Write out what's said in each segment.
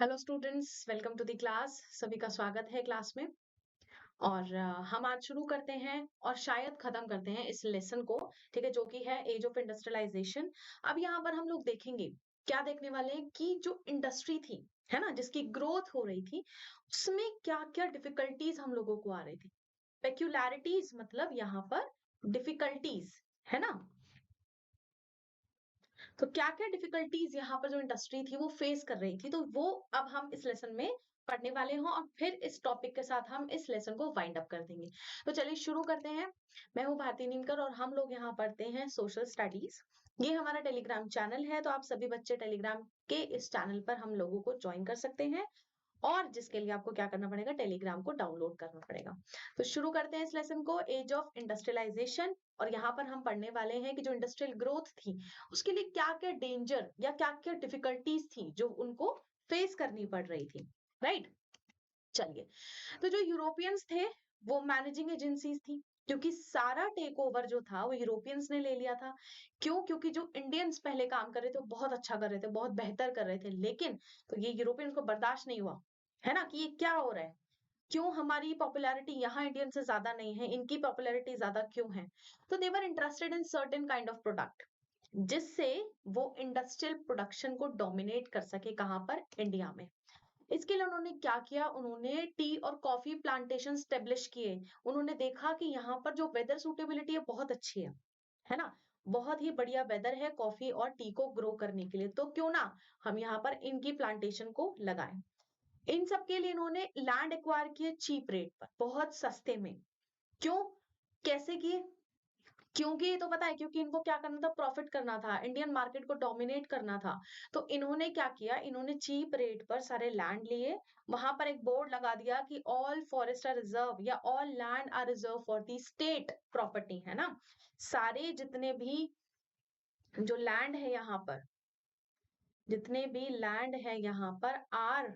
Hello students, welcome to the class. सभी का स्वागत है क्लास में। और हम आज शुरू करते हैं और शायद खत्म करते हैं इस लेसन को। ठीक है, जो कि है एज ऑफ इंडस्ट्रियलाइजेशन। अब यहाँ पर हम लोग देखेंगे, क्या देखने वाले हैं कि जो इंडस्ट्री थी, है ना, जिसकी ग्रोथ हो रही थी, उसमें क्या क्या डिफिकल्टीज हम लोगों को आ रही थी। पेक्यूलैरिटीज मतलब यहाँ पर डिफिकल्टीज, है ना। तो क्या क्या डिफिकल्टीज यहाँ पर जो इंडस्ट्री थी वो फेस कर रही थी, तो वो अब हम इस लेसन में पढ़ने वाले हैं और फिर इस टॉपिक के साथ हम इस लेसन को वाइंड अप कर देंगे। तो चलिए शुरू करते हैं। मैं हूँ भारती नीमकर और हम लोग यहाँ पढ़ते हैं सोशल स्टडीज। ये हमारा टेलीग्राम चैनल है, तो आप सभी बच्चे टेलीग्राम के इस चैनल पर हम लोगों को ज्वाइन कर सकते हैं, और जिसके लिए आपको क्या करना पड़ेगा, टेलीग्राम को डाउनलोड करना पड़ेगा। तो शुरू करते हैं इस लेसन को, एज ऑफ इंडस्ट्रियलाइजेशन। और यहाँ पर हम पढ़ने वाले हैं कि जो इंडस्ट्रियल ग्रोथ थी, उसके लिए क्या क्या डेंजर या क्या क्या डिफिकल्टीज थी जो उनको फेस करनी पड़ रही थी। राइट, चलिए। तो जो यूरोपियंस थे वो मैनेजिंग एजेंसीज थी, क्योंकि सारा टेक ओवर जो था वो यूरोपियंस ने ले लिया था। क्यों? क्योंकि जो इंडियंस पहले काम कर रहे थे वो बहुत अच्छा कर रहे थे, बहुत बेहतर कर रहे थे, लेकिन तो ये यूरोपियंस को बर्दाश्त नहीं हुआ, है ना, कि ये क्या हो रहा है। क्यों हमारी पॉपुलैरिटी यहाँ इंडियन से ज्यादा नहीं है, इनकी पॉपुलैरिटी ज्यादा क्यों है। तो they were interested in certain kind of product, जिससे वो इंडस्ट्रियल प्रोडक्शन को डोमिनेट कर सके, कहाँ पर, इंडिया में। इसके लिए उन्होंने क्या किया, उन्होंने टी और कॉफी प्लांटेशन स्टेब्लिश किए। उन्होंने देखा कि यहाँ पर जो वेदर सूटेबिलिटी है बहुत अच्छी है ना, बहुत ही बढ़िया वेदर है कॉफी और टी को ग्रो करने के लिए, तो क्यों ना हम यहाँ पर इनकी प्लांटेशन को लगाएं। इन सब के लिए इन्होंने लैंड एक्वायर किए चीप रेट पर, बहुत सस्ते में। क्यों? कैसे किए? क्योंकि ये तो पता है, क्योंकि इनको क्या करना था, प्रॉफिट करना था, इंडियन मार्केट को डोमिनेट करना था। तो इन्होंने क्या किया, इन्होंने चीप रेट पर सारे लैंड लिए, वहां पर एक बोर्ड लगा दिया कि ऑल फॉरेस्ट आर रिजर्व या all land are reserve for the state property, है ना। सारे जितने भी जो लैंड है यहाँ पर, जितने भी लैंड है यहाँ पर are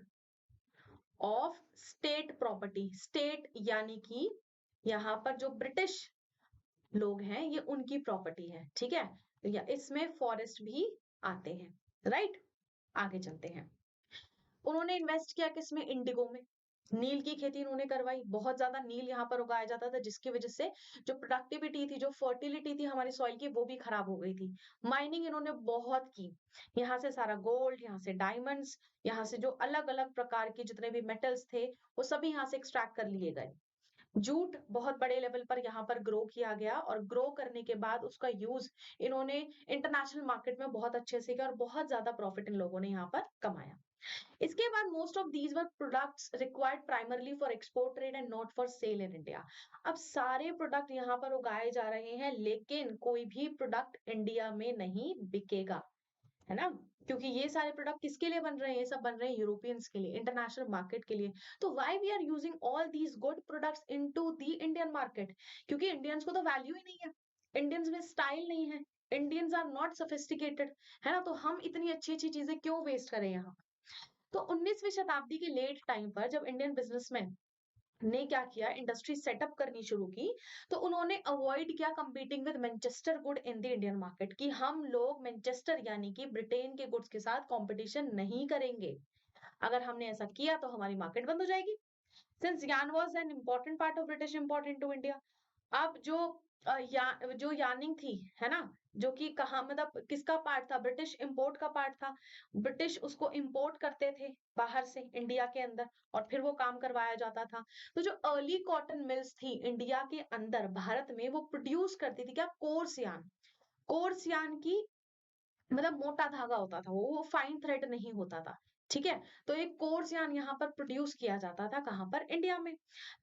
of state property. State यानी कि यहाँ पर जो ब्रिटिश लोग हैं ये उनकी प्रॉपर्टी है, ठीक है। या इसमें फॉरेस्ट भी आते हैं। राइट, आगे चलते हैं। उन्होंने इन्वेस्ट किया किसमें, इंडिगो में। नील की खेती इन्होंने करवाई, बहुत ज्यादा नील यहाँ पर उगाया जाता था, जिसकी वजह से जो प्रोडक्टिविटी थी, जो फर्टिलिटी थी हमारी सॉइल की, वो भी खराब हो गई थी। माइनिंग इन्होंने बहुत की, यहाँ से सारा गोल्ड, यहाँ से डायमंड्स, यहाँ से जो अलग अलग प्रकार के जितने भी मेटल्स थे वो सभी यहाँ से एक्सट्रैक्ट कर लिए गए। जूट बहुत बड़े लेवल पर यहाँ पर ग्रो किया गया, और ग्रो करने के बाद उसका यूज इन्होंने इंटरनेशनल मार्केट में बहुत अच्छे से किया और बहुत ज्यादा प्रॉफिट इन लोगों ने यहाँ पर कमाया। इसके बाद most of these were products required primarily for export trade and not for sale in India. अब सारे प्रोडक्ट यहाँ पर उगाए जा रहे हैं, लेकिन कोई भी प्रोडक्ट इंडिया में नहीं बिकेगा, है ना। क्योंकि ये सारे प्रोडक्ट किसके लिए बन रहे हैं, ये सब बन रहे हैं यूरोपियंस के लिए, इंटरनेशनल मार्केट के लिए। तो why we are using all these good products into the Indian market, क्योंकि इंडियंस को तो वैल्यू ही नहीं है, इंडियंस में स्टाइल नहीं है, इंडियंस आर नॉट सोफिस्टिकेटेड, है ना। तो हम इतनी अच्छी अच्छी चीजें क्यों वेस्ट करें यहाँ। तो 19वीं शताब्दी के लेट टाइम पर जब इंडियन बिजनेसमैन ने क्या किया, इंडस्ट्री सेटअप करनी शुरू की, तो उन्होंने अवॉइड किया competing with Manchester good in the Indian market, कि हम लोग मैनचेस्टर यानी कि ब्रिटेन के गुड्स के साथ कंपटीशन नहीं करेंगे। अगर हमने ऐसा किया तो हमारी मार्केट बंद हो जाएगी। सिंस यान was an important part of British import into India. अब जो जो यार्निंग थी, है ना, जो कि कहा मतलब किसका पार्ट था, ब्रिटिश इंपोर्ट का पार्ट था। ब्रिटिश उसको इंपोर्ट करते थे बाहर से इंडिया के अंदर, और फिर वो काम करवाया जाता था। तो जो अर्ली कॉटन मिल्स थी इंडिया के अंदर भारत में, वो प्रोड्यूस करती थी क्या, कोर्स यार्न। कोर्स यार्न की मतलब मोटा धागा होता था, वो फाइन थ्रेड नहीं होता था, ठीक है। तो एक कोर्स यार्न यहाँ पर प्रोड्यूस किया जाता था, कहाँ पर, इंडिया में।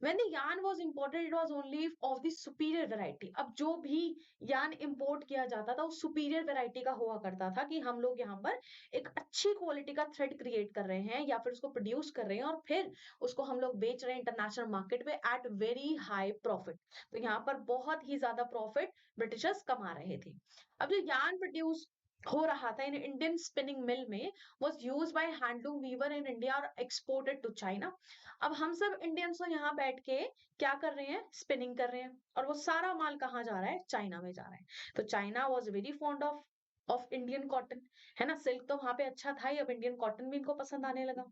When the yarn was imported it was only of the superior variety. अब जो भी यार्न इंपोर्ट किया जाता था वो सुपीरियर वैरायटी का हुआ करता था, कि हम लोग यहाँ पर एक अच्छी क्वालिटी का थ्रेड क्रिएट कर रहे हैं या फिर उसको प्रोड्यूस कर रहे हैं, और फिर उसको हम लोग बेच रहे हैं इंटरनेशनल मार्केट में एट वेरी हाई प्रॉफिट। तो यहाँ पर बहुत ही ज्यादा प्रॉफिट ब्रिटिशर्स कमा रहे थे। अब जो यार्न प्रोड्यूस हो रहा था इन इंडियन स्पिनिंग मिल में, was used by handloom weaver in India और एक्सपोर्टेड टू चाइना। अब हम सब इंडियंस तो यहाँ बैठ के क्या कर रहे हैं, स्पिनिंग कर रहे हैं, और वो सारा माल कहाँ जा रहा है, चाइना में जा रहा है। तो China was very fond of of Indian cotton, है ना? सिल्क तो वहां पे अच्छा था ही, अब इंडियन कॉटन भी इनको पसंद आने लगा।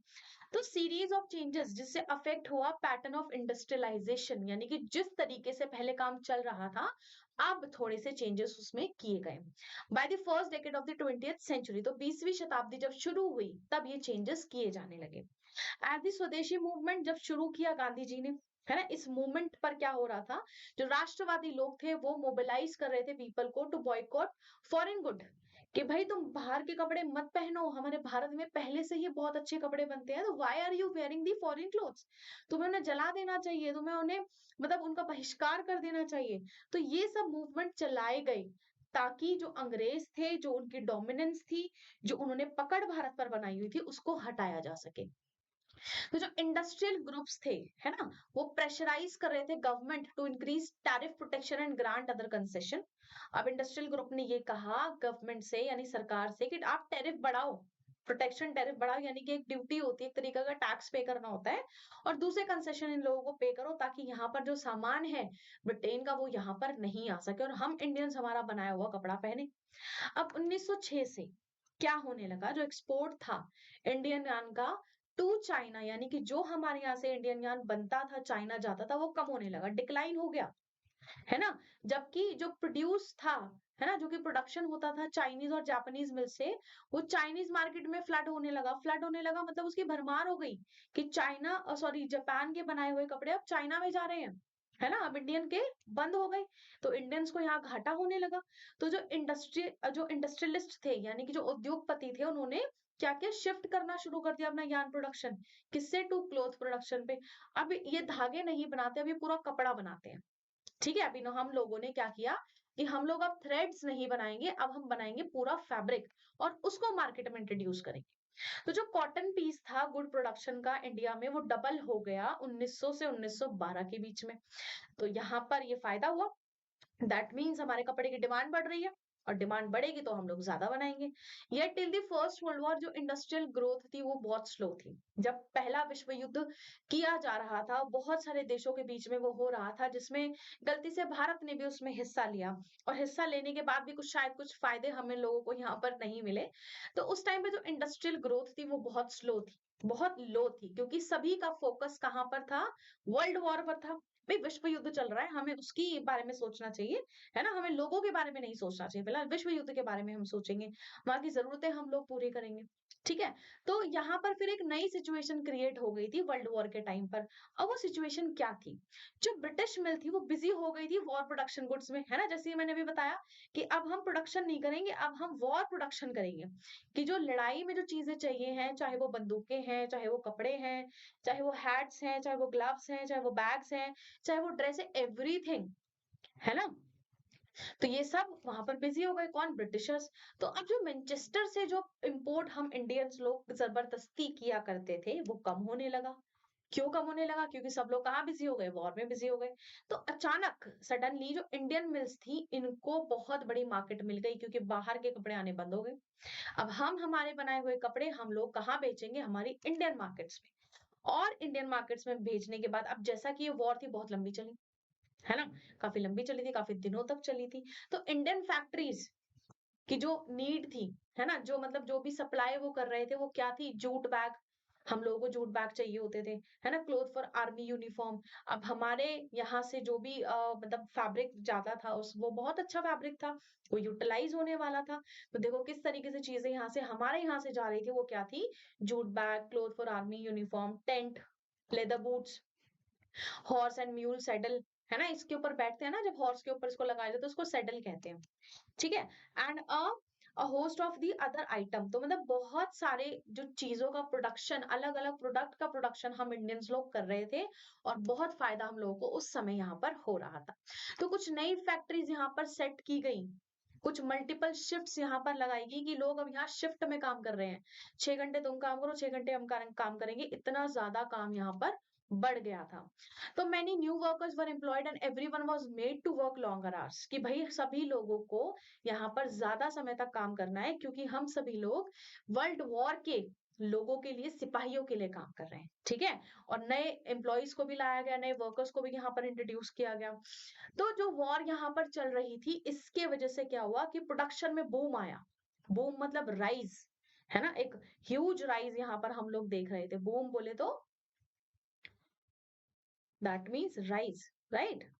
तो सीरीज ऑफ चेंजेस जिससे अफेक्ट हुआ पैटर्न ऑफ इंडस्ट्रियलाइजेशन, यानी कि जिस तरीके से पहले काम चल रहा था, अब थोड़े से चेंजेस उसमें किए गए। By the first decade of the 20th century, तो 20वीं शताब्दी जब शुरू हुई तब ये चेंजेस किए जाने लगे। एट द स्वदेशी मूवमेंट जब शुरू किया गांधी जी ने, है ना, इस मूवमेंट पर क्या हो रहा था, जो राष्ट्रवादी लोग थे वो मोबिलाइज कर रहे थे पीपल को टू बॉयकॉट फॉरेन गुड, कि भाई तुम बाहर के कपड़े मत पहनो, हमारे भारत में पहले से ही बहुत अच्छे कपड़े बनते हैं, तो why are you wearing the foreign clothes, तुम्हें उन्हें जला देना चाहिए, तुम्हें उन्हें मतलब उनका बहिष्कार कर देना चाहिए। तो ये सब मूवमेंट चलाए गए ताकि जो अंग्रेज थे, जो उनकी डोमिनेंस थी, जो उन्होंने पकड़ भारत पर बनाई हुई थी, उसको हटाया जा सके। तो जो इंडस्ट्रियल ग्रुप्स थे, है ना, वो प्रेशराइज कर रहे थे government to increase tariff protection and grant other concession. अब इंडस्ट्रियल ग्रुप ने ये कहा गवर्नमेंट से, यानी सरकार से, कि आप टैरिफ बढ़ाओ, प्रोटेक्शन टैरिफ बढ़ाओ, यानी कि एक ड्यूटी होती है, एक तरीका का टैक्स पे करना होता है, और दूसरे कंसेशन इन लोगों को पे करो ताकि यहाँ पर जो सामान है ब्रिटेन का वो यहाँ पर नहीं आ सके और हम इंडियंस हमारा बनाया हुआ कपड़ा पहने। अब 1906 से क्या होने लगा, जो एक्सपोर्ट था इंडियन यार्न का टू चाइना, यानी कि जो हमारे यहाँ से इंडियन यार्न बनता था चाइना जाता था, वो कम होने लगा, डिक्लाइन हो गया, है ना? जबकि जो प्रोड्यूस था, है ना, जो कि प्रोडक्शन होता था चाइनीज और जापानीज मिल से, वो चाइनीज मार्केट में फ्लड होने लगा। फ्लड होने लगा मतलब उसकी भरमार हो गई कि चाइना, सॉरी, जापान के बनाए हुए कपड़े अब चाइना में जा रहे हैं, है ना? अब इंडियन के बंद हो गए, तो इंडियंस को यहाँ घाटा होने लगा। तो जो इंडस्ट्रियलिस्ट थे, यानी कि जो उद्योगपति थे, उन्होंने क्या किया, शिफ्ट करना शुरू कर दिया अपना यार्न प्रोडक्शन, किससे, टू क्लोथ प्रोडक्शन पे। अब ये धागे नहीं बनाते, अब ये पूरा कपड़ा बनाते हैं। ठीक है, अभी ना हम लोगों ने क्या किया कि हम लोग अब थ्रेड्स नहीं बनाएंगे, अब हम बनाएंगे पूरा फैब्रिक और उसको मार्केट में इंट्रोड्यूस करेंगे। तो जो कॉटन पीस था गुड प्रोडक्शन का इंडिया में, वो डबल हो गया 1900 से 1912 के बीच में। तो यहाँ पर ये फायदा हुआ, दैट मीन्स हमारे कपड़े की डिमांड बढ़ रही है, और डिमांड बढ़ेगी तो हम लोग ज्यादा बनाएंगे। ये till the first world war जो इंडस्ट्रियल ग्रोथ थी वो बहुत स्लो थी। जब पहला विश्व युद्ध किया जा रहा था, बहुत सारे देशों के बीच में वो हो रहा था, जिसमें गलती से भारत ने भी उसमें हिस्सा लिया, और हिस्सा लेने के बाद भी कुछ शायद कुछ फायदे हमें लोगों को यहाँ पर नहीं मिले। तो उस टाइम पे जो इंडस्ट्रियल ग्रोथ थी वो बहुत स्लो थी, बहुत लो थी, क्योंकि सभी का फोकस कहाँ पर था, वर्ल्ड वॉर पर था। भाई विश्व युद्ध चल रहा है, हमें उसकी बारे में सोचना चाहिए, है ना? हमें लोगों के बारे में नहीं सोचना चाहिए, फिलहाल विश्व युद्ध के बारे में हम सोचेंगे, वहां की जरूरतें हम लोग पूरी करेंगे। ठीक है, तो यहाँ पर फिर एक नई सिचुएशन क्रिएट हो गई थी वर्ल्ड वॉर के टाइम पर। अब वो सिचुएशन क्या थी, जो ब्रिटिश मिल थी वो बिजी हो गई थी वॉर प्रोडक्शन गुड्स में, है ना? जैसे मैंने अभी बताया कि अब हम प्रोडक्शन नहीं करेंगे, अब हम वॉर प्रोडक्शन करेंगे, कि जो लड़ाई में जो चीजें चाहिए हैं, चाहे वो बंदूकें हैं, चाहे वो कपड़े हैं, चाहे वो हैट्स हैं, चाहे वो ग्लव्स हैं, चाहे वो बैग्स हैं, चाहे वो ड्रेस है, एवरीथिंग, है ना? तो ये सब वहां पर बिजी हो गए, कौन, ब्रिटिशर्स। तो अब जो मैनचेस्टर से जो इंपोर्ट हम इंडियंस लोग जबरदस्ती किया करते थे वो कम होने लगा। क्यों कम होने लगा? क्योंकि सब लोग कहाँ बिजी हो गए, वॉर में बिजी हो गए। तो अचानक सडनली जो इंडियन मिल्स थी इनको बहुत बड़ी मार्केट मिल गई, क्योंकि बाहर के कपड़े आने बंद हो गए। अब हम हमारे बनाए हुए कपड़े हम लोग कहाँ बेचेंगे, हमारी इंडियन मार्केट्स में। और इंडियन मार्केट्स में भेजने के बाद, अब जैसा कि ये वॉर थी बहुत लंबी चली, है ना, काफी लंबी चली थी, काफी दिनों तक चली थी। तो इंडियन फैक्ट्रीज की जो नीड थी, है ना, जो मतलब जो भी सप्लाई वो कर रहे थे वो क्या थी, जूट बैग, हम लोगों को जूट बैग चाहिए होते थे, है ना, क्लोथ फॉर आर्मी यूनिफॉर्म। अब हमारे यहाँ से जो भी मतलब फैब्रिक जाता था उस वो बहुत अच्छा फैब्रिक था, वो यूटिलाइज होने वाला था। तो देखो किस तरीके से चीजें यहाँ से हमारे यहाँ से जा रही थी, वो क्या थी, jute bag, cloth for army uniform, tent, leather boots, horse and mule saddle, है ना, इसके ऊपर बैठते हैं ना, जब हॉर्स के ऊपर इसको लगाया जाता है तो उसको सेडल कहते हैं। ठीक है, and a host of the other item, तो मतलब बहुत सारे जो चीजों का प्रोडक्शन, अलग अलग प्रोडक्ट का प्रोडक्शन हम इंडियंस लोग कर रहे थे, और बहुत फायदा हम लोगों को उस समय यहाँ पर हो रहा था। तो कुछ नई फैक्ट्रीज यहाँ पर सेट की गई, कुछ मल्टीपल शिफ्ट्स यहाँ पर लगाई गई, कि लोग अब यहाँ शिफ्ट में काम कर रहे हैं, 6 घंटे तुम काम करो, 6 घंटे हम काम करेंगे, इतना ज्यादा काम यहाँ पर बढ़ गया था। तो many new workers were employed and everyone was made to work longer hours, कि भाई सभी लोगों को यहाँ पर ज्यादा समय तक काम करना है, क्योंकि हम सभी लोग वर्ल्ड वॉर के लोगों के लिए, सिपाहियों के लिए काम कर रहे हैं। ठीक है, और नए एम्प्लॉयज को भी लाया गया, नए वर्कर्स को भी यहाँ पर इंट्रोड्यूस किया गया। तो जो वॉर यहाँ पर चल रही थी इसके वजह से क्या हुआ कि प्रोडक्शन में बूम आया, बूम मतलब राइज, है ना, एक ह्यूज राइज यहाँ पर हम लोग देख रहे थे। बूम बोले तो दैट मीन्स राइज, राइट,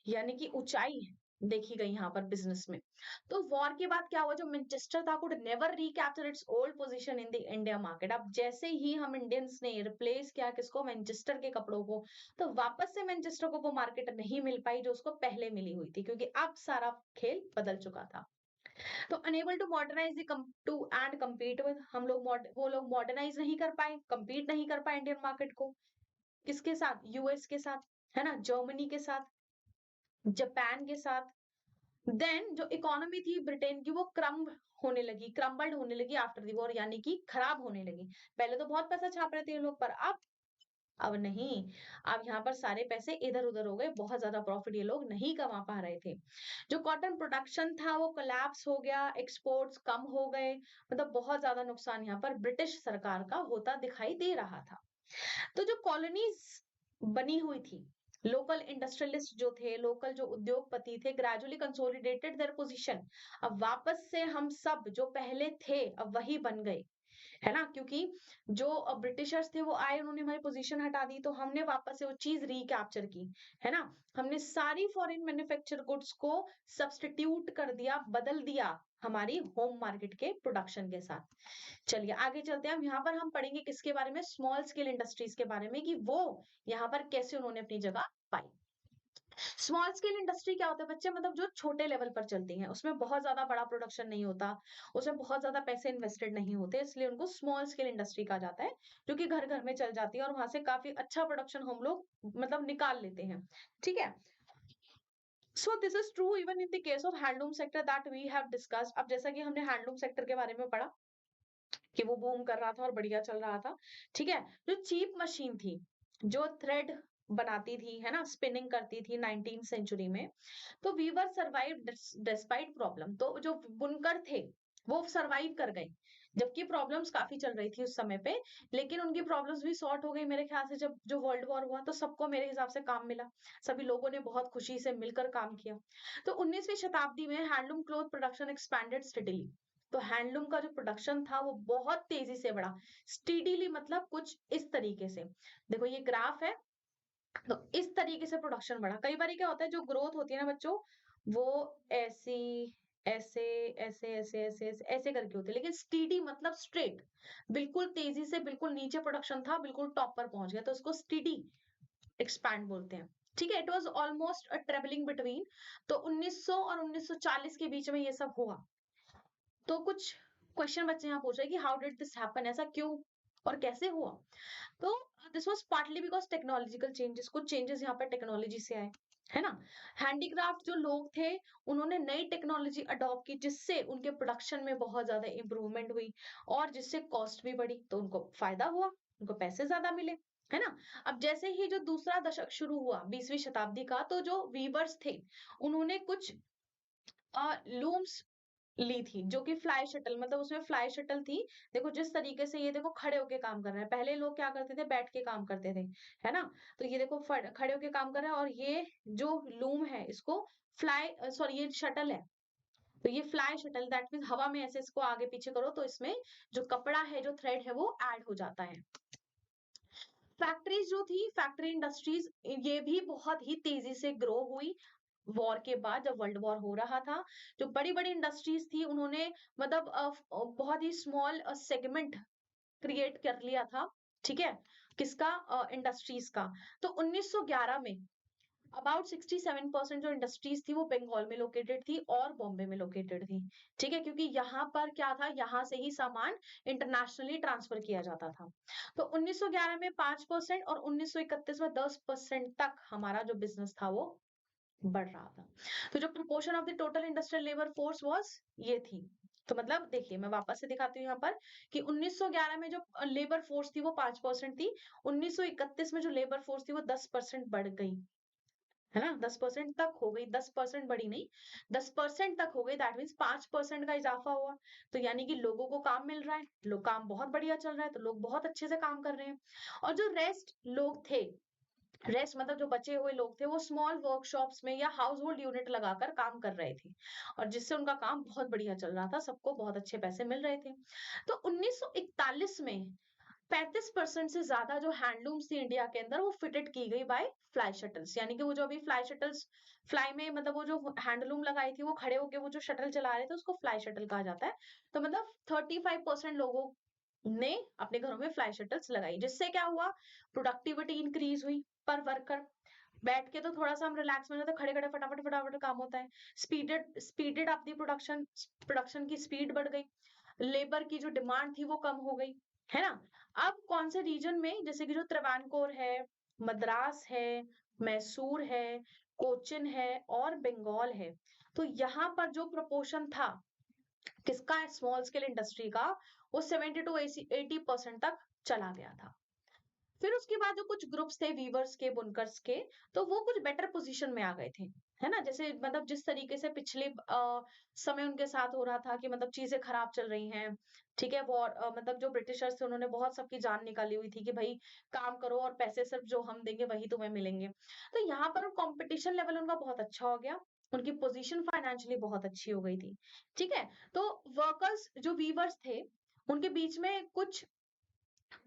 यानी कि ऊंचाई देखी गई यहाँ पर बिजनेस में। तो वॉर के बाद क्या हुआ, जो मैनचेस्टर था could never recapture it's old position in the India market. अब जैसे ही हम इंडियंस ने रिप्लेस किया किसको, मैनचेस्टर के कपड़ों को, तो वापस से मैनचेस्टर को वो मार्केट नहीं मिल पाई जो उसको पहले मिली हुई थी, क्योंकि अब सारा खेल बदल चुका था। तो unable to modernise to and compete with, हम लोग वो लोग मॉडर्नाइज नहीं कर पाए, कम्पीट नहीं कर पाए इंडियन मार्केट को, किसके साथ, यूएस के साथ, है ना, जर्मनी के साथ, जापान के साथ। देन जो इकोनॉमी थी ब्रिटेन की वो क्रम्बल्ड होने लगी आफ्टर दी वॉर, यानी कि खराब होने लगी। पहले तो बहुत पैसा छाप रहे थे ये लोग, पर अब नहीं, अब यहाँ पर सारे पैसे इधर उधर हो गए, बहुत ज्यादा प्रॉफिट ये लोग नहीं कमा पा रहे थे। जो कॉटन प्रोडक्शन था वो कोलैप्स हो गया, एक्सपोर्ट्स कम हो गए, मतलब बहुत ज्यादा नुकसान यहाँ पर ब्रिटिश सरकार का होता दिखाई दे रहा था। तो जो कॉलोनीज बनी हुई थी, लोकल इंडस्ट्रियलिस्ट जो थे, लोकल जो उद्योगपति थे, ग्रेजुअली कंसोलिडेटेड देयर पोजीशन। अब वापस से हम सब जो पहले थे अब वही बन गए, है ना, क्योंकि जो ब्रिटिशर्स थे वो आए, उन्होंने हमारी पोजीशन हटा दी, तो हमने वापस से वो चीज रिकैप्चर की, है ना। हमने सारी फॉरेन मैन्युफैक्चर गुड्स को सब्स्टिट्यूट कर दिया, बदल दिया हमारी होम मार्केट के प्रोडक्शन के साथ। चलिए आगे चलते हैं, हम यहाँ पर हम पढ़ेंगे किसके बारे में, स्मॉल स्केल इंडस्ट्रीज के बारे में, कि वो यहाँ पर कैसे उन्होंने अपनी जगह पाई। स्मॉल स्केल इंडस्ट्री क्या होता है बच्चे, मतलब जो छोटे लेवल पर चलती हैं, उसमें बहुत ज्यादा बड़ा प्रोडक्शन नहीं होता, उसमें बहुत ज्यादा पैसे इन्वेस्टेड नहीं होते, इसलिए उनको स्मॉल स्केल इंडस्ट्री कहा जाता है, जो कि घर घर में चल जाती है और वहां से काफी अच्छा प्रोडक्शन हम लोग मतलब निकाल लेते हैं, ठीक है। So this is true even in the case of handloom sector that we have discussed. अब जैसा कि हमने हैंडलूम सेक्टर के बारे में पढ़ा कि वो बूम कर रहा था और बढ़िया चल रहा था, ठीक है। जो चीप मशीन थी, जो थ्रेड बनाती थी, है ना, स्पिनिंग करती थी 19th सेंचुरी में, तो वीवर सरवाइव डिस्पाइट प्रॉब्लम। तो जो बुनकर थे वो सरवाइव कर गए, जबकि प्रॉब्लम्स काफी चल रही थी उस समय पे, लेकिन उनकी प्रॉब्लम्स भी सॉर्ट हो गई मेरे ख्याल से। जब जो वर्ल्ड वॉर हुआ तो सबको मेरे हिसाब से काम मिला, सभी लोगों ने बहुत खुशी से मिलकर काम किया। तो 19वीं शताब्दी में handloom cloth production expanded steadily. तो हैंडलूम का जो प्रोडक्शन था वो बहुत तेजी से बढ़ा, स्टीडीली मतलब कुछ इस तरीके से, देखो ये ग्राफ है, तो इस तरीके से प्रोडक्शन बढ़ा। कई बार क्या होता है, जो ग्रोथ होती है ना बच्चों, वो ऐसी, ऐसे ऐसे ऐसे ऐसे ऐसे ऐसे करके होती है, लेकिन स्टीडी मतलब स्ट्रेट, बिल्कुल तेजी से, बिल्कुल नीचे प्रोडक्शन था, बिल्कुल टॉप पर पहुंच गया, तो उसको स्टीडी एक्सपैंड बोलते हैं, ठीक है। It was almost a travelling between, तो 1900 और 1940 के बीच में ये सब हुआ। तो कुछ क्वेश्चन बच्चे यहाँ पूछ रहे हैं कि हाउ डिड दिस हैपन, ऐसा क्यों और कैसे हुआ। तो this was partly because technological changes, कुछ चेंजेस यहाँ पर टेक्नोलॉजी से आए, है ना। हैंडीक्राफ्ट जो लोग थे उन्होंने नई टेक्नोलॉजी अडॉप्ट की, जिससे उनके प्रोडक्शन में बहुत ज्यादा इंप्रूवमेंट हुई और जिससे कॉस्ट भी बढ़ी, तो उनको फायदा हुआ, उनको पैसे ज्यादा मिले, है ना। अब जैसे ही जो दूसरा दशक शुरू हुआ 20वीं शताब्दी का, तो जो वीवर्स थे उन्होंने कुछ लूम्स ली थी, जो कि फ्लाई शटल, मतलब उसमें फ्लाई शटल थी। देखो जिस तरीके से ये देखो खड़े होके काम कर रहे हैं, पहले लोग क्या करते थे, बैठ के काम करते थे, है ना। तो ये देखो खड़े होके काम कर रहा है, और ये जो लूम है इसको फ्लाई, सॉरी ये शटल है, तो ये फ्लाई शटल दैट मीन्स हवा में ऐसे इसको आगे पीछे करो तो इसमें जो कपड़ा है, जो थ्रेड है वो ऐड हो जाता है। फैक्ट्रीज जो थी, फैक्ट्री इंडस्ट्रीज, ये भी बहुत ही तेजी से ग्रो हुई वॉर के बाद, जब वर्ल्ड वॉर हो रहा था। जो बड़ी बड़ी इंडस्ट्रीज थी उन्होंने मतलब बहुत ही स्मॉल सेगमेंट क्रिएट कर लिया था, ठीक है, किसका, इंडस्ट्रीज का। तो 1911 में अबाउट 67% जो इंडस्ट्रीज थी वो बंगाल में लोकेटेड थी और बॉम्बे में लोकेटेड थी, ठीक है, क्योंकि यहाँ पर क्या था, यहाँ से ही सामान इंटरनेशनली ट्रांसफर किया जाता था। तो 1911 में 5% और 1931 में 10% तक हमारा जो बिजनेस था वो बढ़ रहा था। तो जो proportion of the total industrial labour force was ये थी। तो मतलब देखिए मैं वापस से दिखाती हूँ यहाँ पर कि 1911 में जो लेबर फोर्स थी वो 5% थी, 1931 में जो लेबर फोर्स थी वो 10% बढ़ गई, है ना, 10% तक हो गई, 10% बढ़ी नहीं, 10% तक हो गई, दैट मीन्स 5% का इजाफा हुआ। तो यानी कि लोगों को काम मिल रहा है, लोग काम बहुत बढ़िया चल रहा है, तो लोग बहुत अच्छे से काम कर रहे हैं। और जो रेस्ट लोग थे रेस्ट मतलब जो बचे हुए लोग थे वो स्मॉल वर्कशॉप्स में या हाउस होल्ड यूनिट लगाकर काम कर रहे थे, और जिससे उनका काम बहुत बढ़िया चल रहा था, सबको बहुत अच्छे पैसे मिल रहे थे। तो 1941 में 35% से ज्यादा जो हैंडलूम्स थी इंडिया के अंदर वो फिटेड की गई बाय फ्लाई शटल्स, यानी कि वो जो अभी फ्लाई शटल्स, फ्लाई में मतलब वो जो हैंडलूम लगाई थी वो खड़े होके वो जो शटल चला रहे थे उसको फ्लाई शटल कहा जाता है। तो मतलब 35% लोगों ने अपने घरों में फ्लाई शटल्स लगाई, जिससे क्या हुआ, प्रोडक्टिविटी इंक्रीज हुई पर वर्कर। बैठ के तो थोड़ा सा हम रिलैक्स में रहते, खड़े खड़े फटाफट फटाफट काम होता है। Speeded up the production, production की स्पीड बढ़ गई, लेबर की जो डिमांड थी वो कम हो गई, है ना। अब कौन से रीजन में, जैसे कि जो त्रावणकोर है, मद्रास है, मैसूर है, कोचिन है और बंगाल है, तो यहाँ पर जो प्रोपोर्शन था किसका, स्मॉल स्केल इंडस्ट्री का, वो 70 टू 80% तक चला गया था। फिर उसके बाद जो कुछ ग्रुप्स थे वीवर्स के, बुनकर्स के, तो वो कुछ बेटर पोजीशन में आ गए थे, है ना। जैसे मतलब जिस तरीके से पिछले समय उनके साथ हो रहा था कि मतलब चीजें खराब चल रही हैं, ठीक है, वॉर, मतलब जो ब्रिटिशर्स थे उन्होंने बहुत सबकी जान निकाली हुई थी कि भाई काम करो और पैसे सिर्फ जो हम देंगे वही तुम्हें मिलेंगे। तो यहाँ पर कंपटीशन लेवल उनका बहुत अच्छा हो गया, उनकी पोजीशन फाइनेंशियली बहुत अच्छी हो गई थी, ठीक है। तो वर्कर्स जो वीवर्स थे उनके बीच में कुछ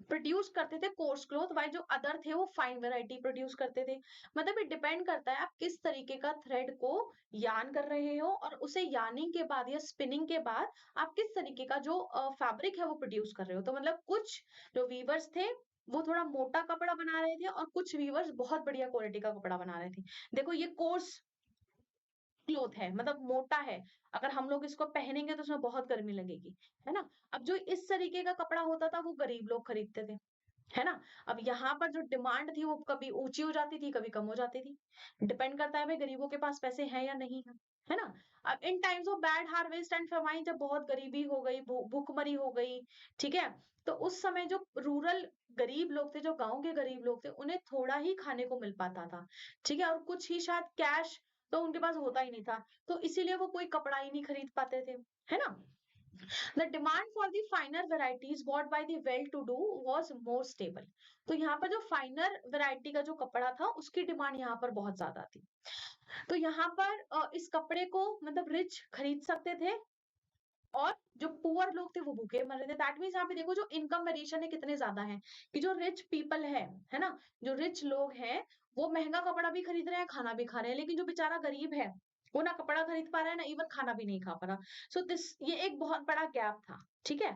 प्रोड्यूस करते थे कोर्स क्लॉथ, वाइल जो अदर थे वो फाइन वैरायटी प्रोड्यूस करते थे। मतलब ये डिपेंड करता है आप किस तरीके का थ्रेड को यार्न कर रहे हो, और उसे यार्निंग के बाद या स्पिनिंग के बाद आप किस तरीके का जो फैब्रिक है वो प्रोड्यूस कर रहे हो। तो मतलब कुछ जो वीवर्स थे वो थोड़ा मोटा कपड़ा बना रहे थे, और कुछ वीवर्स बहुत बढ़िया क्वालिटी का कपड़ा बना रहे थे। देखो ये कोर्स क्लोथ है, मतलब मोटा है, अगर हम लोग इसको पहनेंगे तो उसमें बहुत गर्मी लगेगी, है ना। अब जो इस तरीके का कपड़ा होता था वो गरीब लोग खरीदते थे, है ना। अब यहाँ पर जो डिमांड थी वो कभी ऊंची हो जाती थी, कभी कम हो जाती थी, डिपेंड करता है भाई गरीबों के पास पैसे हैं या नहीं है ना। अब in times of bad harvest and famine, जब बहुत गरीबी हो गई, भूखमरी हो गई, ठीक है, तो उस समय जो रूरल गरीब लोग थे, जो गांव के गरीब लोग थे, उन्हें थोड़ा ही खाने को मिल पाता था, ठीक है, और कुछ ही शायद कैश तो उनके पास होता ही नहीं था, तो इसीलिए वो कोई कपड़ा ही नहीं खरीद पाते थे, है ना। The demand for the finer varieties bought by the well-to-do was more stable. तो यहाँ पर जो फाइनर वैरायटी का जो कपड़ा था उसकी डिमांड यहाँ पर बहुत ज्यादा थी। तो यहाँ पर इस कपड़े को मतलब रिच खरीद सकते थे, और जो पुअर लोग थे वो भूखे मर रहे थे। दैट मीन्स यहाँ पे देखो जो इनकम वेरिएशन है कितने ज्यादा है, कि जो रिच पीपल है ना, जो रिच लोग हैं वो महंगा कपड़ा भी खरीद रहे हैं, खाना भी खा रहे हैं, लेकिन जो बेचारा गरीब है वो ना कपड़ा खरीद पा रहा है, ना इवन खाना भी नहीं खा पा रहा। सो दिस ये एक बहुत बड़ा गैप था, ठीक है।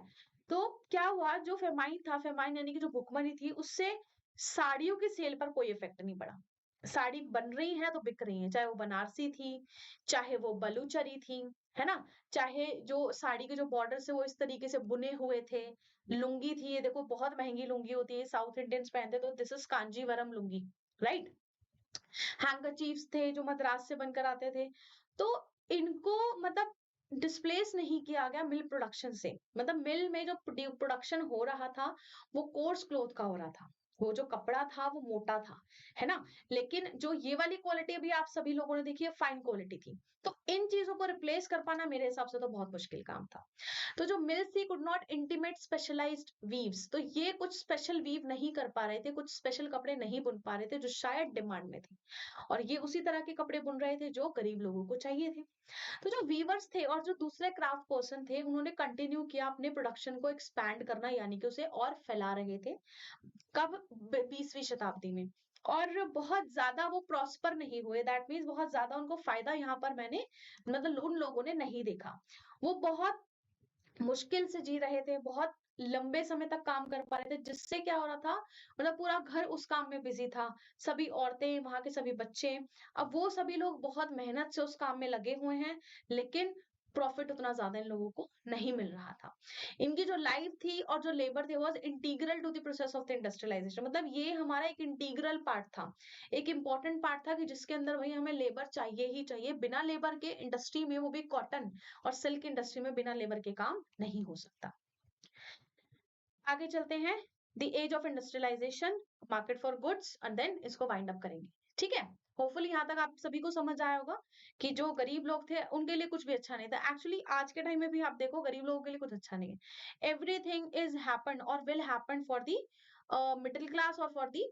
तो क्या हुआ, जो फेमाइन था, फेमाइन यानी कि जो भुखमरी थी, उससे साड़ियों की सेल पर कोई इफेक्ट नहीं पड़ा। साड़ी बन रही है तो बिक रही है, चाहे वो बनारसी थी, चाहे वो बलूचरी थी, है ना, चाहे जो साड़ी के जो बॉर्डर से वो इस तरीके से बुने हुए थे, लुंगी थी, ये देखो बहुत महंगी लुंगी होती है, साउथ इंडियंस पहनते, तो this is Kanjeevaram lungi, right. Handkerchiefs थे जो मद्रास से बनकर आते थे। तो इनको मतलब डिस्प्लेस नहीं किया गया मिल प्रोडक्शन से, मतलब मिल में जो प्रोडक्शन हो रहा था वो कोर्स क्लोथ का हो रहा था, वो जो कपड़ा था वो मोटा था, है ना। लेकिन जो ये वाली क्वालिटी अभी आप सभी लोगों ने देखी है फाइन क्वालिटी थी। तो इन चीजों को रिप्लेस कर पाना मेरे हिसाब से तो बहुत मुश्किल काम था। तो जो मिल्स थी could not intimate specialised weaves, तो ये कुछ स्पेशल वीव नहीं कर पा रहे थे, कुछ स्पेशल कपड़े नहीं बुन पा रहे थे जो शायद डिमांड में थे, और ये उसी तरह के कपड़े बुन रहे थे जो गरीब लोगों को चाहिए थे। तो जो वीवर्स थे और जो दूसरे क्राफ्ट पर्सन थे उन्होंने कंटिन्यू किया अपने प्रोडक्शन को एक्सपैंड करना, यानी कि उसे और फैला रहे थे। कब, 20वीं शताब्दी में। और बहुत ज्यादा वो प्रॉस्पर नहीं हुए, दैट मीन्स बहुत ज्यादा उनको फायदा यहाँ पर मैंने मतलब उन लोगों ने नहीं देखा। वो बहुत मुश्किल से जी रहे थे, बहुत लंबे समय तक काम कर पा रहे थे, जिससे क्या हो रहा था, मतलब पूरा घर उस काम में बिजी था, सभी औरतें, वहां के सभी बच्चे, अब वो सभी लोग बहुत मेहनत से उस काम में लगे हुए हैं, लेकिन प्रॉफिट उतना ज्यादा इन लोगों को नहीं मिल रहा था। इनकी जो लाइफ थी और जो लेबर थे was integral to the process of the industrialisation, मतलब ये हमारा एक इंटीग्रल पार्ट था, एक इंपॉर्टेंट पार्ट था, कि जिसके अंदर भाई हमें लेबर चाहिए ही चाहिए, बिना लेबर के इंडस्ट्री में, वो भी कॉटन और सिल्क इंडस्ट्री में बिना लेबर के काम नहीं हो सकता। आगे चलते हैं, the age of industrialisation, market for goods, and then इसको वाइंड अप करेंगे, ठीक है। होपफुली यहाँ तक आप सभी को समझ आया होगा कि जो गरीब लोग थे उनके लिए कुछ भी अच्छा नहीं था। एक्चुअली आज के टाइम में भी आप देखो गरीब लोगों के लिए कुछ अच्छा नहीं है। एवरीथिंग इज हैपन और will happen for the middle class और फॉर दी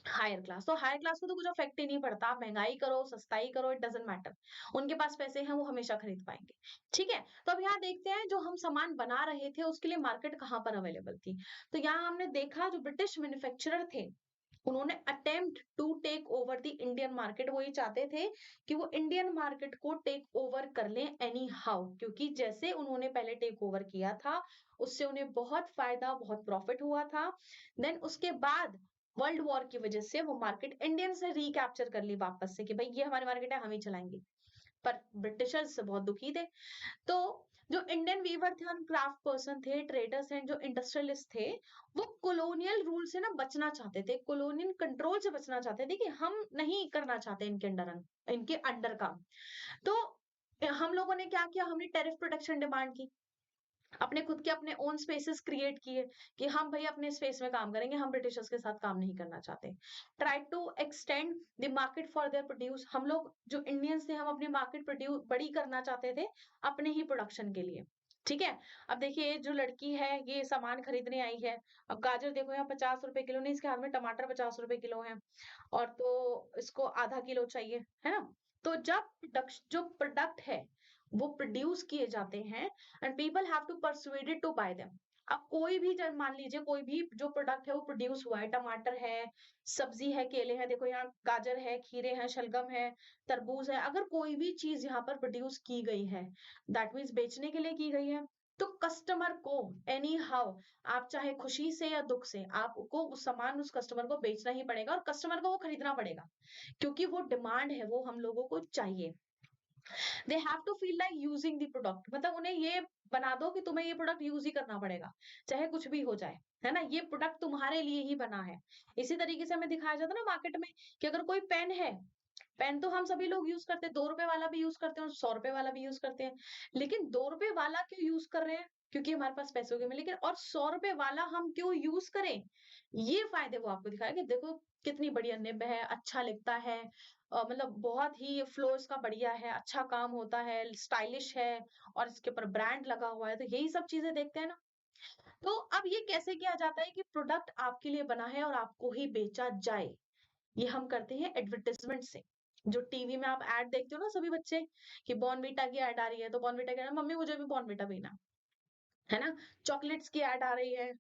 हायर क्लास, तो हायर क्लास को तो कुछ अफेक्ट ही नहीं पड़ता, आप महंगाई करो, सस्ताई करो, इट डजंट मैटर। उनके पास पैसे हैं, वो हमेशा खरीद पाएंगे। ठीक है, तो अब यहाँ देखते हैं जो हम सामान बना रहे थे उसके लिए मार्केट कहाँ पर अवेलेबल थी। तो यहाँ हमने देखा जो ब्रिटिश मैन्युफैक्चरर थे, उन्होंने attempt to take over the Indian market. वो ये चाहते थे कि वो इंडियन मार्केट को टेक ओवर कर लें एनी हाउ, क्योंकि जैसे उन्होंने पहले टेक ओवर किया था उससे उन्हें बहुत फायदा, बहुत प्रॉफिट हुआ था। देन उसके बाद वर्ल्ड वॉर की वजह से वो मार्केट इंडियन से रिकैप्चर कर ली वापस से कि भाई ये हमारी मार्केट है, हम ही चलाएंगे। पर ब्रिटिशर्स बहुत दुखी थे। तो जो इंडियन वीवर थे और क्राफ्ट पर्सन थे, ट्रेडर्स एंड जो इंडस्ट्रियलिस्ट थे, वो कॉलोनियल रूल से ना बचना चाहते थे, कॉलोनियल कंट्रोल से बचना चाहते थे कि हम नहीं करना चाहते इनके अंडर काम। तो हम लोगों ने क्या किया, हमने टैरिफ प्रोटेक्शन डिमांड की, अपने खुद के अपने ओन स्पेसेस क्रिएट किए कि हम भाई अपने स्पेस में काम करेंगे, हम ब्रिटिशर्स के साथ काम नहीं करना चाहते। Try to extend the market for their produce, हम लोग जो इंडियंस थे हम अपनी मार्केट प्रोड्यूस बड़ी करना चाहते थे अपने ही प्रोडक्शन के लिए। ठीक है, अब देखिए जो लड़की है ये सामान खरीदने आई है, अब गाजर देखो यहाँ 50 रुपए किलो, नहीं इसके हाथ में टमाटर 50 रुपए किलो है, और तो इसको आधा किलो चाहिए, है ना। तो जब जो प्रोडक्ट है वो प्रोड्यूस किए जाते हैं and people have to persuaded to buy them. अब कोई भी जब मान लीजिए कोई भी जो प्रोडक्ट है वो प्रोड्यूस हुआ है, टमाटर है, सब्जी है, केले हैं, देखो यहाँ गाजर है, खीरे हैं, शलगम है, तरबूज है, अगर कोई भी चीज यहाँ पर प्रोड्यूस की गई है दैट मीन्स बेचने के लिए की गई है, तो कस्टमर को एनी हाउ, आप चाहे खुशी से या दुख से, आपको उस सामान उस कस्टमर को बेचना ही पड़ेगा और कस्टमर को वो खरीदना पड़ेगा, क्योंकि वो डिमांड है, वो हम लोगों को चाहिए। They have to feel like using the product, मतलब उन्हें ये बना दो कि तुम्हें ये प्रोडक्ट यूज ही करना पड़ेगा, चाहे कुछ भी हो जाए, है ना, ये प्रोडक्ट तुम्हारे लिए ही बना है। इसी तरीके से हमें दिखाया जाता है ना मार्केट में कि अगर कोई पेन है, पेन तो हम सभी लोग यूज करते हैं, 2 रुपए वाला भी यूज करते हैं और 100 रुपए वाला भी यूज करते हैं, लेकिन 2 रुपए वाला क्यों यूज कर रहे हैं, क्योंकि हमारे पास पैसों के में, लेकिन और 100 रुपए वाला हम क्यों यूज करें, ये फायदे वो आपको दिखाया कि देखो कितनी बढ़िया निब है, अच्छा लिखता है, मतलब बहुत ही फ्लो इसका बढ़िया है, अच्छा काम होता है, स्टाइलिश है, और इसके ऊपर ब्रांड लगा हुआ है, तो यही सब चीजें देखते हैं ना। तो अब ये कैसे किया जाता है कि प्रोडक्ट आपके लिए बना है और आपको ही बेचा जाए, ये हम करते हैं एडवर्टाइजमेंट से। जो टीवी में आप ऐड देखते हो ना सभी बच्चे, कि बॉर्नवीटा की ऐड आ रही है तो बॉर्नवीटा की मम्मी मुझे भी बॉर्नवीटा पीना है ना, चॉकलेट्स की ऐड आ रही है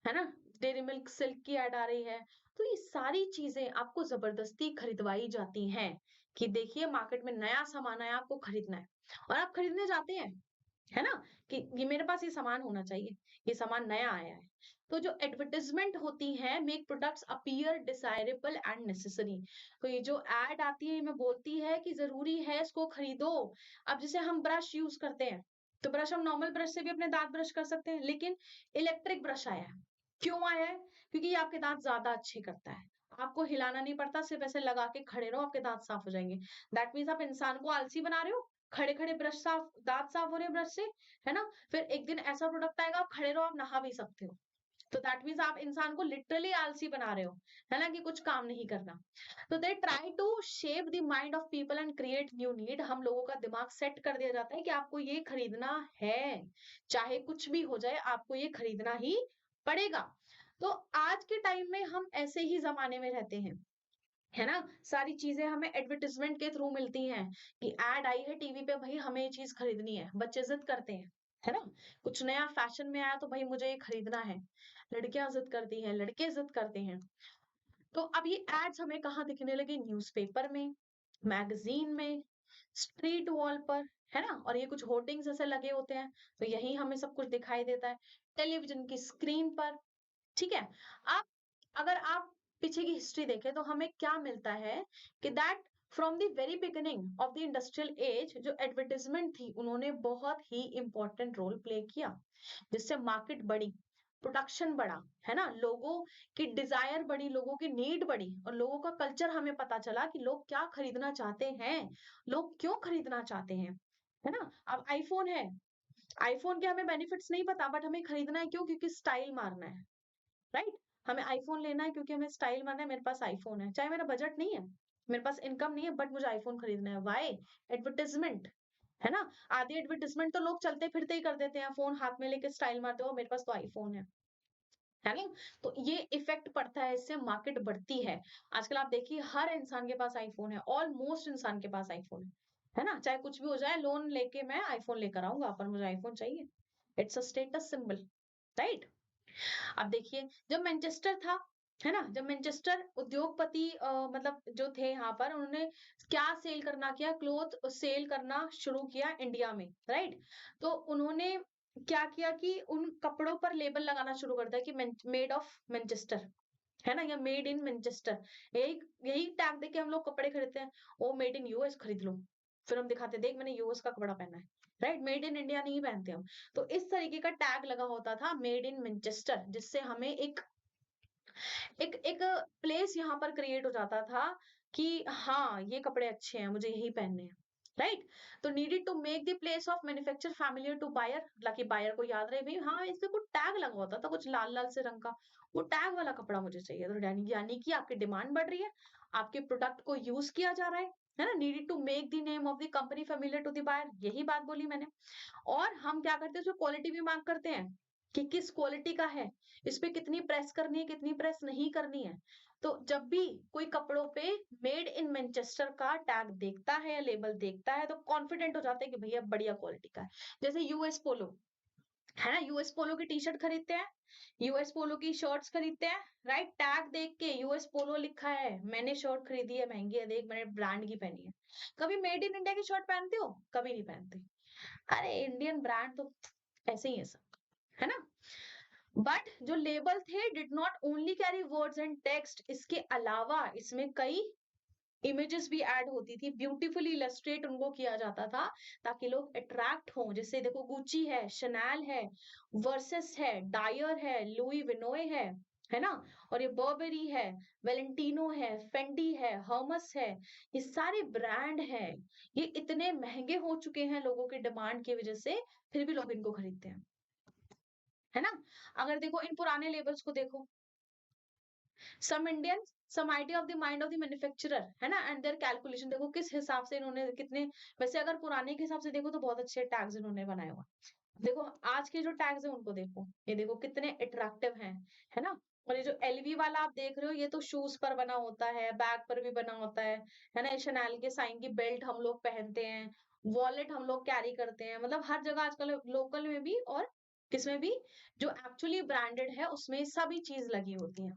ना, डेयरी मिल्क सिल्क की ऐड आ रही है, तो ये सारी चीजें आपको जबरदस्ती खरीदवाई जाती हैं कि देखिए मार्केट में नया सामान आया, आपको खरीदना है, और आप खरीदने जाते हैं, है ना, कि ये मेरे पास ये सामान होना चाहिए, ये सामान नया आया है। तो जो एडवर्टाइजमेंट होती है make products appear desirable and necessary, तो ये जो एड आती है में बोलती है कि जरूरी है इसको खरीदो। अब जैसे हम ब्रश यूज करते हैं, तो ब्रश हम नॉर्मल ब्रश से भी अपने दांत ब्रश कर सकते हैं, लेकिन इलेक्ट्रिक ब्रश आया है, क्यों आया है, क्योंकि ये आपके दांत ज्यादा अच्छे करता है, आपको हिलाना नहीं पड़ता, सिर्फ ऐसे लगा के खड़े रहो आपके दांत साफ हो जाएंगे। दैट मीन्स आप इंसान को आलसी बना रहे हो, खड़े खड़े ब्रश साफ, दांत साफ हो रहे हैं ब्रश से, है ना। फिर एक दिन ऐसा प्रोडक्ट आएगा आप खड़े रहो आप नहा भी सकते हो, तो दैट मीन्स आप इंसान को लिटरली आलसी बना रहे हो, है ना, कि कुछ काम नहीं करना। तो they try to shape the mind of people and create new need, हम लोगों का दिमाग सेट कर दिया जाता है कि आपको ये खरीदना है, चाहे कुछ भी हो जाए आपको ये खरीदना ही पड़ेगा। तो आज के टाइम में हम ऐसे ही जमाने में रहते हैं, है ना, सारी चीजें हमें एडवर्टाइजमेंट के थ्रू मिलती हैं कि एड आई है टीवी पे, भाई हमें ये चीज खरीदनी है, बच्चे जिद करते हैं, है ना, कुछ नया फैशन में आया तो भाई मुझे ये खरीदना है, लड़कियां जिद करती हैं, लड़के जिद करते हैं। तो अब ये एड्स हमें कहाँ दिखने लगे, न्यूज़पेपर में, मैगजीन में, स्ट्रीट वॉल पर, है ना, और ये कुछ होर्डिंग्स ऐसे लगे होते हैं, तो यही हमें सब कुछ दिखाई देता है, टेलीविजन की स्क्रीन पर। ठीक है, आप अगर आप पीछे की हिस्ट्री देखें तो हमें क्या मिलता है कि that from the very beginning of the industrial as जो एडवर्टाइजमेंट थी उन्होंने बहुत ही इंपॉर्टेंट रोल प्ले किया, जिससे मार्केट बढ़ी, प्रोडक्शन बढ़ा, है ना, लोगों की डिजायर बढ़ी, लोगों की नीड बढ़ी, और लोगों का कल्चर हमें पता चला कि लोग क्या खरीदना चाहते हैं, लोग क्यों खरीदना चाहते हैं, है ना। अब आईफोन है, आईफोन के हमें बेनिफिट्स नहीं पता, बट हमें खरीदना है क्यों, क्योंकि स्टाइल मारना है, राइट। हमें आईफोन लेना है क्योंकि हमें स्टाइल मारना है, मेरे पास आईफोन है, चाहे मेरा बजट नहीं है, मेरे पास इनकम नहीं है, बट मुझे आईफोन खरीदना है, वाई, एडवर्टाइजमेंट, है ना। आधी एडवर्टाइजमेंट तो लोग चलते फिरते ही कर देते हैं, फोन हाथ में लेके स्टाइल मारते हो, मेरे पास तो आईफोन है। है ना? तो ये इफ़ेक्ट पड़ता है, इससे मार्केट बढ़ती है। आजकल आप देखिए हर इंसान के पास आईफ़ोन है, ऑलमोस्ट इंसान के पास आईफ़ोन है ना? चाहे कुछ भी हो जाए लोन लेके मैं आईफ़ोन लेकर आऊँगा पर मुझे आईफ़ोन चाहिए। It's a status symbol, right? अब देखिए जब मैनचेस्टर था, है ना? जब मैनचेस्टर उद्योगपति मतलब जो थे यहाँ पर उन्होंने क्या सेल करना किया, क्लॉथ सेल करना शुरू किया इंडिया में, राइट? तो उन्होंने क्या किया कि उन कपड़ों पर लेबल लगाना शुरू कर दिया कि मेड ऑफ मैनचेस्टर, है ना? या मेड इन मैनचेस्टर। यही यही टैग देके हम लोग कपड़े खरीदते हैं। ओ मेड इन यूएस खरीद लो। फिर हम दिखाते हैं, देख मैंने यूएस का कपड़ा पहना है। राइट? मेड इन इंडिया नहीं पहनते हम। तो इस तरीके का टैग लगा होता था मेड इन मैनचेस्टर, जिससे हमें एक एक एक प्लेस यहाँ पर क्रिएट हो जाता था कि हाँ, ये कपड़े अच्छे हैं, मुझे यही पहनने हैं। राइट? तो needed to make the place of manufacture familiar to buyer, ताकि बायर को याद रहे भई हाँ, इस पे कुछ टैग लगा होता था, कुछ लाल-लाल से रंग का। वो टैग वाला कपड़ा मुझे चाहिए। तो यानी यानी कि आपकी डिमांड बढ़ रही है, आपके प्रोडक्ट को यूज़ किया जा रहा है ना? Needed to make the name of the company familiar to the buyer, यही बात बोली मैंने। और हम क्या करते हैं, उसमें क्वालिटी भी मार्क करते हैं कि किस क्वालिटी का है, इस पे कितनी प्रेस करनी है, कितनी प्रेस नहीं करनी है। तो जब भी कोई कपड़ों पे मेड इन मैनचेस्टर का टैग देखता है या लेबल देखता है तो कॉन्फिडेंट हो जाते हैं कि भैया बढ़िया क्वालिटी का है। जैसे यूएस पोलो, है ना? यूएस पोलो की टी-शर्ट खरीदते हैं, यूएस पोलो की शर्ट्स खरीदते हैं, राइट? टैग देख के यूएस पोलो लिखा है, मैंने शर्ट खरीदी है, महंगी है, देख मैंने ब्रांड की पहनी है। कभी मेड इन इंडिया की शर्ट पहनते हो? कभी नहीं पहनते। अरे इंडियन ब्रांड तो ऐसे ही है सब, है ना? बट जो लेबल थे did not only carry words and text, इसके अलावा इसमें कई इमेजेस भी ऐड होती थी, ब्यूटीफुली इलस्ट्रेट उनको किया जाता था ताकि लोग अट्रैक्ट हों। जैसे देखो गुची है, शनैल है, वर्सेस है, डायर है, लुई विनोय है ना? और ये बर्बेरी है, वेलेंटिनो है, फेंडी है, हर्मस है, ये सारे ब्रांड हैं। ये इतने महंगे हो चुके हैं लोगों की डिमांड की वजह से, फिर भी लोग इनको खरीदते हैं, है ना? अगर देखो इन पुराने लेबल्स को देखो, some Indian, some idea of the mind of the manufacturer, है ना? एंड देयर कैलकुलेशन, देखो किस हिसाब से इन्होंने कितने, वैसे अगर पुराने के हिसाब से देखो तो बहुत अच्छे टैग्स इन्होंने बनाए हुए हैं। देखो आज के जो टैग्स हैं उनको देखो, ये देखो कितने अट्रैक्टिव हैं, है ना? और ये जो एलवी वाला आप देख रहे हो ये तो शूज पर बना होता है, बैग पर भी बना होता है ना? शनैल के साइन की बेल्ट हम लोग पहनते हैं, वॉलेट हम लोग कैरी करते हैं, मतलब हर जगह आजकल लोकल में भी और किसमें भी जो एक्चुअली ब्रांडेड है उसमें सभी चीज लगी होती है।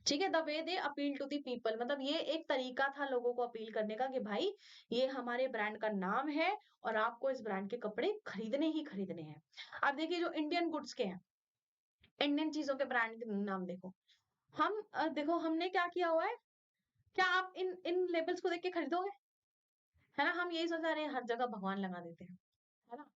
ठीक है? The way they appeal to the people, मतलब ये एक तरीका था लोगों को अपील करने का कि भाई ये हमारे ब्रांड का नाम है और आपको इस ब्रांड के कपड़े खरीदने ही खरीदने हैं। अब देखिए जो इंडियन गुड्स के हैं, इंडियन चीजों के ब्रांड के नाम देखो। हम देखो हमने क्या किया हुआ है, क्या आप इन इन लेबल्स को देख के खरीदोगे? है ना? हम यही सोचा, अरे हर जगह भगवान लगा देते हैं, है ना?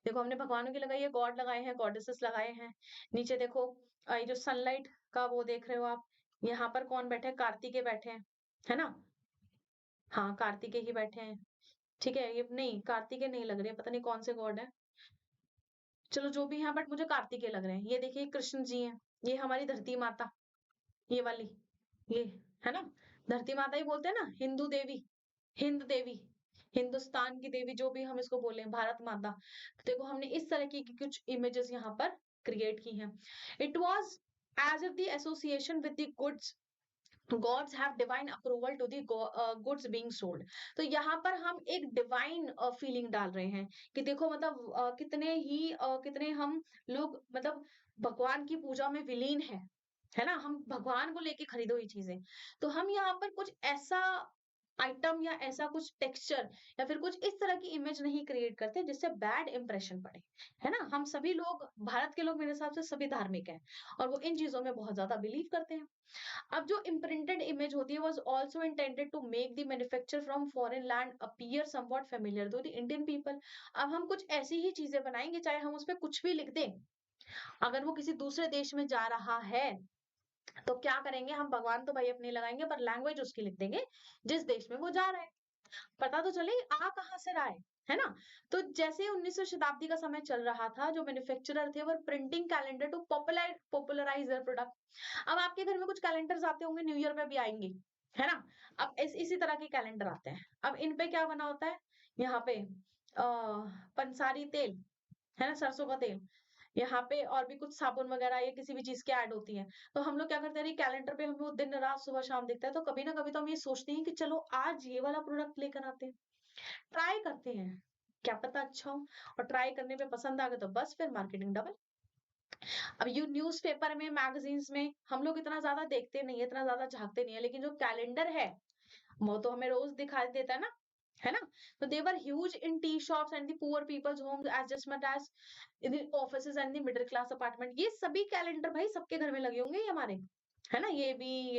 देखो हमने भगवानों की लगाई है, गॉड लगाए हैं, गॉडेसेस लगाए हैं। नीचे देखो ये जो सनलाइट का वो देख रहे हो आप, यहाँ पर कौन बैठे हैं? कार्तिकेय बैठे हैं, है ना? हाँ, कार्तिकेय ही बैठे हैं। ठीक है? ये नहीं, कार्तिकेय नहीं लग रहे हैं, पता नहीं कौन से गॉड हैं। चलो जो भी हैं बट मुझे कार्तिकेय लग रहे हैं। ये देखिए कृष्ण जी हैं, ये हमारी धरती माता, ये वाली, ये, है ना? धरती माता ही बोलते हैं ना, हिंदू देवी, हिंद देवी, हिंदुस्तान की देवी, जो भी हम इसको बोले, भारत माता। देखो हमने इस तरह की कुछ इमेजेस यहाँ पर क्रिएट की हैं। It was as if the association with the goods, gods have divine approval to the goods being sold. तो यहाँ पर हम एक डिवाइन फीलिंग डाल रहे हैं कि देखो मतलब कितने ही कितने हम लोग मतलब भगवान की पूजा में विलीन है ना? हम भगवान को लेके खरीदो ये चीजें। तो हम यहाँ पर कुछ ऐसा आइटम या ऐसा कुछ टेक्सचर या फिर कुछ इस तरह की इमेज नहीं क्रिएट करते जिससे बैड इंप्रेशन पड़े, है ना? हम सभी लोग, भारत के लोग मेरे हिसाब से सभी धार्मिक हैं और वो इन चीजों में बहुत ज्यादा बिलीव करते हैं। अब जो इम्प्रिंटेड इमेज होती है was also intended to make the manufacture from foreign land appear somewhat familiar to the Indian people। अब हम कुछ ऐसी ही चीजें बनाएंगे चाहे हम उस पे कुछ भी लिख दें, अगर वो किसी दूसरे देश में जा रहा है तो क्या करेंगे हम, भगवान तो भाई अपने लगाएंगे पर लैंग्वेज उसकी लिख देंगे जिस देश में वो जा रहा है। पता तो चले आ कहाँ से रहा है ना? तो जैसे 19वीं शताब्दी का समय चल रहा था, जो मैन्युफैक्चरर थे वो printing calendar to popularise their product. अब आपके घर में कुछ कैलेंडर्स आते होंगे, न्यू ईयर पे भी आएंगे, है ना? अब इसी तरह के कैलेंडर आते हैं। अब इन पे क्या बना होता है, यहाँ पे पंसारी तेल, है ना, सरसों का तेल, यहाँ पे और भी कुछ साबुन वगैरह या किसी भी चीज़ की ऐड होती है। तो हम लोग क्या करते हैं, अरे कैलेंडर पे हमें वो दिन-रात, सुबह-शाम दिखता है, तो कभी ना कभी तो हम ये सोचते हैं कि चलो आज ये वाला प्रोडक्ट लेकर आते हैं, ट्राई करते हैं, क्या पता अच्छा हो, और ट्राई करने पे पसंद आ गया तो बस फिर मार्केटिंग डबल। अब यू न्यूज़पेपर में, मैगज़ीन्स में हम लोग इतना ज़्यादा देखते नहीं है, इतना ज़्यादा झाँकते नहीं है, लेकिन जो कैलेंडर है, वो तो हमें रोज़ दिखाई देता है ना? तो they were huge in tea shops and the poor peoples homes as just much as in the offices and the middle class apartment. ये सभी कैलेंडर भाई सबके घर में लगे होंगे ये हमारे, है ना? ये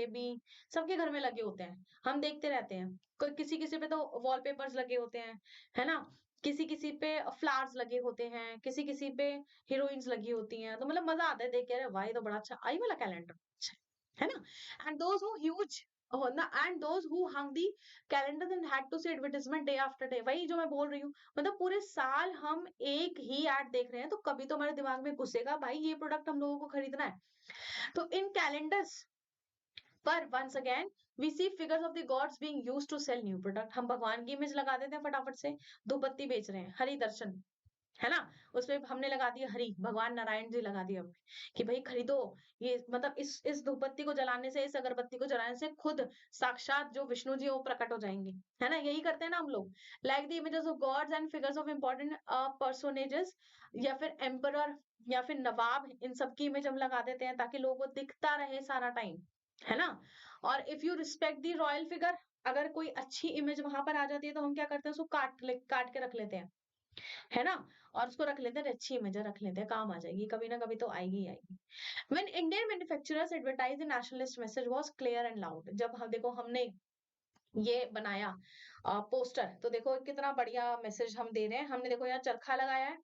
भी, सबके घर में लगे होते हैं। हम देखते रहते हैं। कोई किसी-किसी पे तो वॉलपेपर्स लगे होते हैं, है ना? किसी-किसी पे फ्लावर्स लगे होते हैं, किसी-किसी पे हीरोइन्स लगी होती हैं। तो मतलब मज़ा आता है देख के, अरे वाह! ये तो बड़ा अच्छा आई वाला कैलेंडर, अच्छा, है ना? एंड दोज़ हू ह्यूज ना and those who hung the calendar and had to see advertisement day after day. वही जो मैं बोल रही हूँ, मतलब पूरे साल हम एक ही ऐड देख रहे हैं, तो कभी तो हमारे दिमाग में घुसेगा भाई ये प्रोडक्ट हम लोगों को खरीदना है। तो इन कैलेंडर्स पर once again we see figures of the gods being used to sell new product. हम भगवान की इमेज लगा देते हैं फटाफट से, धूप-बत्ती बेच रहे हैं, हरि दर्शन, है ना? उसपे हमने लगा दिया हरि, भगवान नारायण जी लगा दिया हमने कि भई खरीदो, ये मतलब इस धूपबत्ती को जलाने से, इस अगरबत्ती को जलाने से खुद साक्षात जो विष्णु जी हैं वो प्रकट हो जाएँगे, है ना? यही करते हैं ना हम लोग। Like the images of gods and figures of important personages या फिर एम्परर या फिर नवाब, इन सब की इमेज हम लगा देते हैं ताकि लोगों को दिखता रहे सारा टाइम, है ना? और if you respect the royal figure, अगर कोई अच्छी इमेज वहाँ पर आ जाती है तो हम क्या करते हैं, उसको काट के रख लेते हैं। है ना? और उसको रख लेते हैं, अच्छी इमेज है रख लेते हैं, काम आ जाएगी, कभी ना कभी तो आएगी ही आएगी। When Indian manufacturers advertise the nationalist message was clear and loud. जब हम देखो हमने ये बनाया पोस्टर, तो देखो कितना बढ़िया मैसेज हम दे रहे हैं। हमने देखो यहाँ चरखा लगाया है,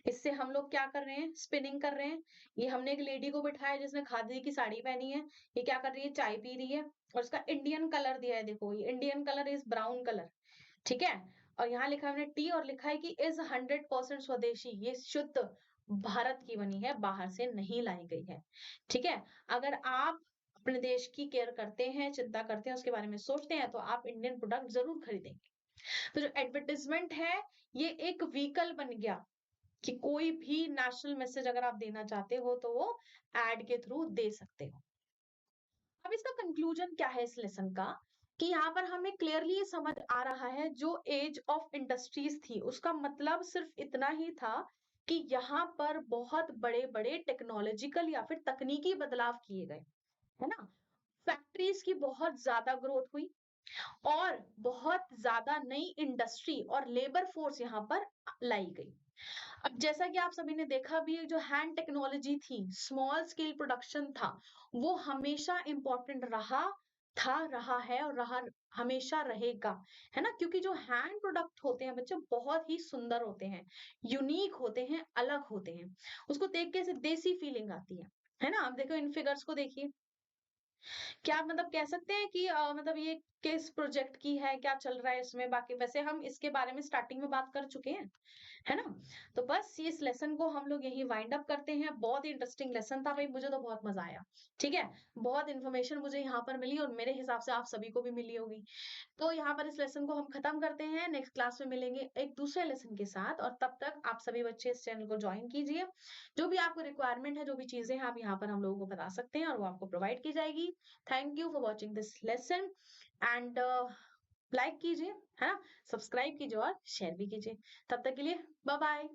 इससे हम लोग क्या कर रहे हैं, स्पिनिंग कर रहे हैं। ये हमने एक लेडी को बिठाया जिसने खादी की साड़ी पहनी है, ये क्या कर रही है, चाय पी रही है, और इसका इंडियन कलर दिया है, देखो ये Indian colour is brown colour, ठीक है? और यहाँ लिखा है हमने टी, और लिखा है कि इज़ 100% स्वदेशी, ये शुद्ध भारत की बनी है, बाहर से नहीं लाई गई है। ठीक है? अगर आप अपने देश की केयर करते हैं, चिंता करते हैं, उसके बारे में सोचते हैं, तो आप इंडियन प्रोडक्ट ज़रूर खरीदेंगे। तो जो एडवर्टाइज़मेंट है, ये एक व्हीकल बन गया कि कोई भी नेशनल मैसेज अगर आप देना चाहते हो, तो वो एड के थ्रू दे सकते हो। अब इसका कंक्लूजन क्या है इस लेसन का, कि यहाँ पर हमें क्लियरली ये समझ आ रहा है, जो एज ऑफ इंडस्ट्रीज थी उसका मतलब सिर्फ इतना ही था कि यहाँ पर बहुत बड़े बड़े टेक्नोलॉजिकल या फिर तकनीकी बदलाव किए गए, है ना? फैक्ट्रीज की बहुत ज्यादा ग्रोथ हुई और बहुत ज्यादा नई इंडस्ट्री और लेबर फोर्स यहाँ पर लाई गई। अब जैसा कि आप सभी ने देखा भी है, जो हैंड टेक्नोलॉजी थी, स्मॉल स्केल प्रोडक्शन था, वो हमेशा इम्पोर्टेंट रहा है और रहा, हमेशा रहेगा, है ना? क्योंकि जो हैंड प्रोडक्ट होते हैं बच्चे, बहुत ही सुंदर होते हैं, यूनिक होते हैं, अलग होते हैं। उसको देख के ऐसे देसी फीलिंग आती है ना? अब देखो इन फिगर्स को देखिए, क्या आप मतलब कह सकते हैं कि मतलब ये किस प्रोजेक्ट की है, क्या चल रहा है इसमें? बाकी वैसे हम इसके बारे में स्टार्टिंग में बात कर चुके हैं, है ना? तो बस ये इस लेसन को हम लोग यहीं वाइंड अप करते हैं। बहुत ही इंटरेस्टिंग लेसन था भाई, मुझे तो बहुत मजा आया। ठीक है? बहुत इन्फॉर्मेशन मुझे यहाँ पर मिली और मेरे हिसाब से आप सभी को भी मिली होगी। तो यहाँ पर इस लेसन को हम खत्म करते हैं। नेक्स्ट क्लास में मिलेंगे एक दूसरे लेसन के साथ, और तब तक आप सभी बच्चे इस चैनल को ज्वाइन कीजिए। जो भी आपको रिक्वायरमेंट है, जो भी चीजें हैं, आप यहाँ पर हम लोगों को बता सकते हैं और वो आपको प्रोवाइड की जाएगी। Thank you for watching this lesson and like कीजिए, है ना? सब्सक्राइब कीजिए और शेयर भी कीजिए। तब तक के लिए बाय बाय।